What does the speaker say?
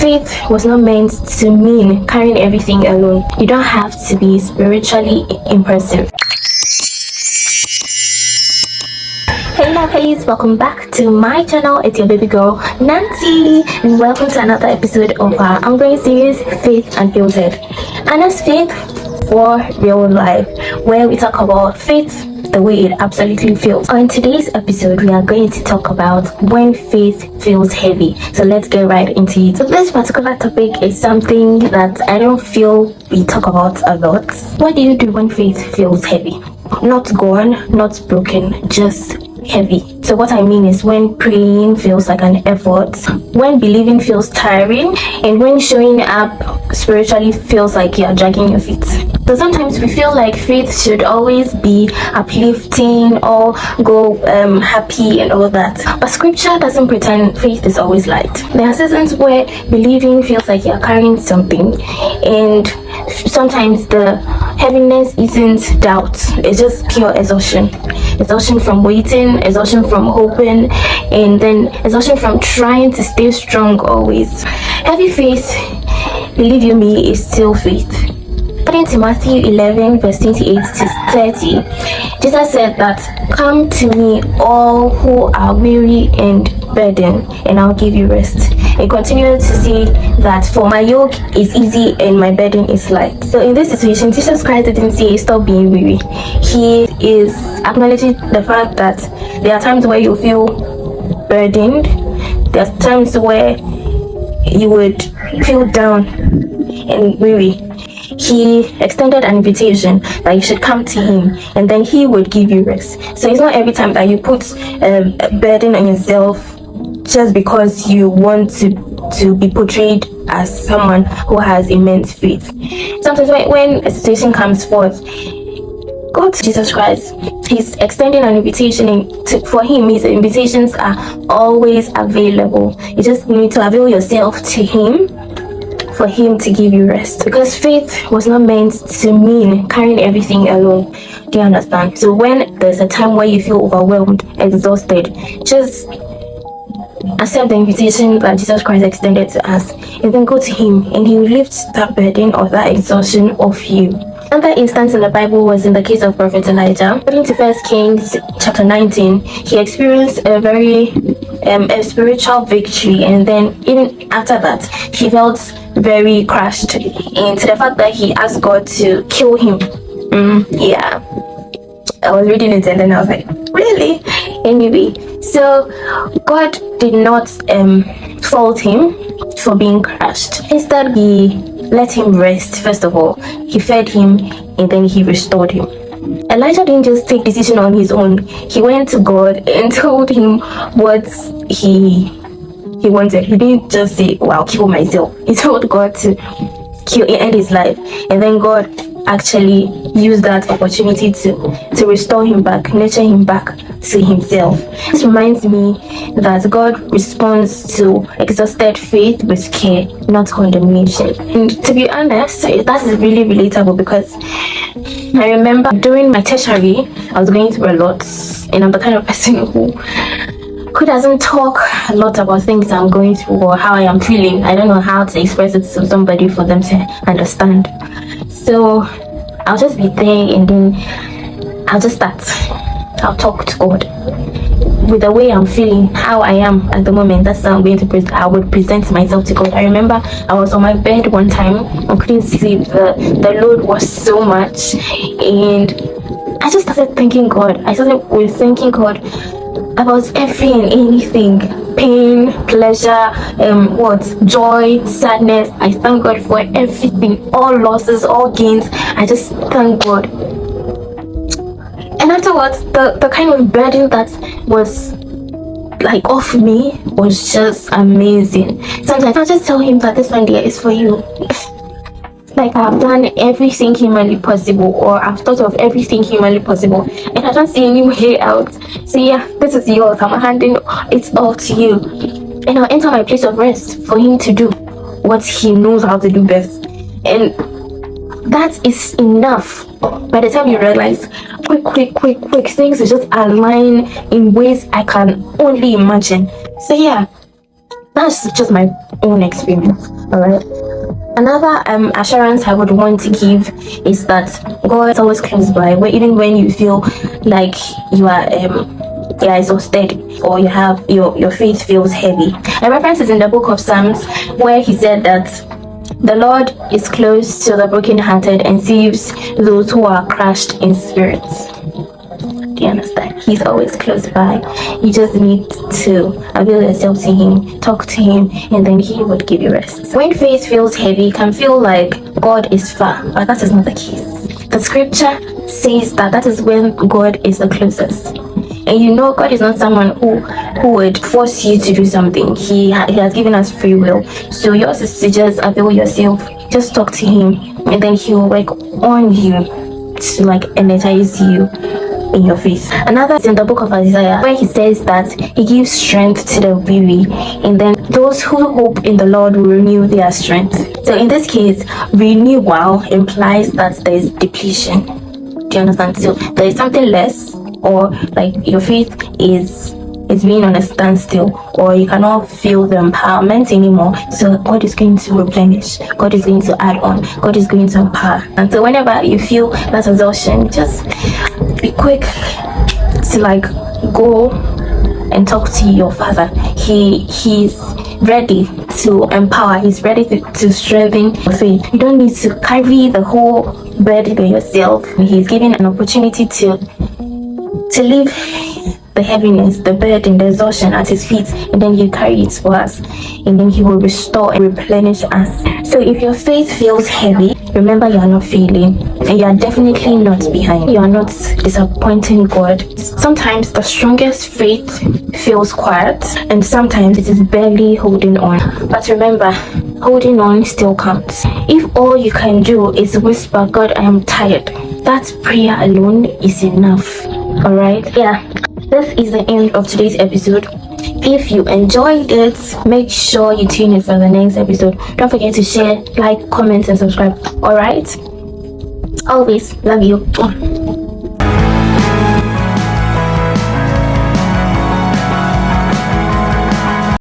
Faith was not meant to mean carrying everything alone. You don't have to be spiritually impressive. Hey lovelies, welcome back to my channel. It's your baby girl Nancy, and welcome to another episode of our ongoing series Faith Unfiltered. And that's faith for real life, where we talk about faith the way it absolutely feels. On today's episode, we are going to talk about when faith feels heavy. So let's get right into it. So this particular topic is something that I don't feel we talk about a lot. What do you do when faith feels heavy? Not gone, not broken, just heavy. So what I mean is when praying feels like an effort, when believing feels tiring, and when showing up spiritually feels like you're dragging your feet. So sometimes we feel like faith should always be uplifting or go happy and all that. But scripture doesn't pretend faith is always light. There are seasons where believing feels like you're carrying something, and sometimes the heaviness isn't doubt, it's just pure exhaustion. Exhaustion from waiting, exhaustion from hoping, and then exhaustion from trying to stay strong always. Heavy faith, believe you me, is still faith. According to Matthew 11 verse 28 to 30, Jesus said that, "Come to me all who are weary and burdened, and I'll give you rest." He continued to say that, "For my yoke is easy and my burden is light." So in this situation, Jesus Christ didn't say stop being weary. He is acknowledging the fact that there are times where you feel burdened, there are times where you would feel down and weary. He extended an invitation that you should come to him, and then he would give you rest. So it's not every time that you put a burden on yourself just because you want to be portrayed as someone who has immense faith. Sometimes when a situation comes forth, God, Jesus Christ, he's extending an invitation, and for him, his invitations are always available. You just need to avail yourself to him for him to give you rest, because faith was not meant to mean carrying everything alone. Do you understand? So when there's a time where you feel overwhelmed, exhausted, just accept the invitation that Jesus Christ extended to us, and then go to him, and he will lift that burden or that exhaustion off you. Another instance in the Bible was in the case of Prophet Elijah. According to 1 Kings chapter 19, he experienced a very a spiritual victory, and then even after that, he felt very crushed into the fact that he asked God to kill him. Yeah, I was reading it and then I was like, really? Anyway, so God did not fault him for being crushed. Instead, he let him rest. First of all, he fed him, and then he restored him. Elijah didn't just take decision on his own. He went to God and told him what he wanted. He didn't just say, "Well, I'll kill myself." He told God to end his life, and then God actually used that opportunity to restore him back, nurture him back to himself. This reminds me that God responds to exhausted faith with care, not condemnation. And to be honest, that is really relatable, because I remember during my tertiary, I was going through a lot, and I'm the kind of person who doesn't talk a lot about things I'm going through or how I am feeling. I don't know how to express it to somebody for them to understand. So I'll just be there, and then I'll talk to God with the way I'm feeling, how I am at the moment. That's how I'm going to I would present myself to God. I remember I was on my bed one time, I couldn't sleep. The load was so much, and I just started thanking God. I started with thanking God about every and anything: pain, pleasure, joy, sadness. I thank God for everything, all losses, all gains. I just thank God. And afterwards, the kind of burden that was like off me was just amazing. Sometimes I just tell him that this one day is for you. Like, I've done everything humanly possible, or I've thought of everything humanly possible, and I don't see any way out. So yeah, this is yours. I'm handing it all to you, and I'll enter my place of rest for him to do what he knows how to do best. And that is enough. By the time you realize, quick, things will just align in ways I can only imagine. So yeah, That's just my own experience. All right. Another assurance I would want to give is that God is always close by, where even when you feel like you are exhausted, or you have your faith feels heavy. A reference is in the book of Psalms, where he said that the Lord is close to the brokenhearted and saves those who are crushed in spirit. Do you understand? He's always close by. You just need to avail yourself to him, talk to him, and then he would give you rest. When faith feels heavy, it can feel like God is far, but that is not the case. The scripture says that is when God is the closest. And you know, God is not someone who would force you to do something. He has given us free will. So yours is to just avail yourself, just talk to him, and then he will work on you to like energize you in your faith. Another is in the book of Isaiah, where he says that he gives strength to the weary, and then those who hope in the Lord will renew their strength. So in this case, renewal implies that there is depletion. Do you understand? So there is something less, or like your faith is being on a standstill, or you cannot feel the empowerment anymore. So God is going to replenish, God is going to add on, God is going to empower. And so whenever you feel that exhaustion, just be quick to like go and talk to your Father. He's ready to empower, he's ready to strengthen your faith. You don't need to carry the whole burden by yourself. He's giving an opportunity to leave the heaviness, the burden, the exhaustion at his feet, and then he carry it for us, and then he will restore and replenish us. So if your faith feels heavy, remember you are not failing, and you are definitely not behind. You are not disappointing God. Sometimes the strongest faith feels quiet, and sometimes it is barely holding on. But remember, holding on still counts. If all you can do is whisper, God, I am tired, that prayer alone is enough. Alright, yeah, this is the end of today's episode. If you enjoyed it, make sure you tune in for the next episode. Don't forget to share, like, comment, and subscribe. Alright, always love you.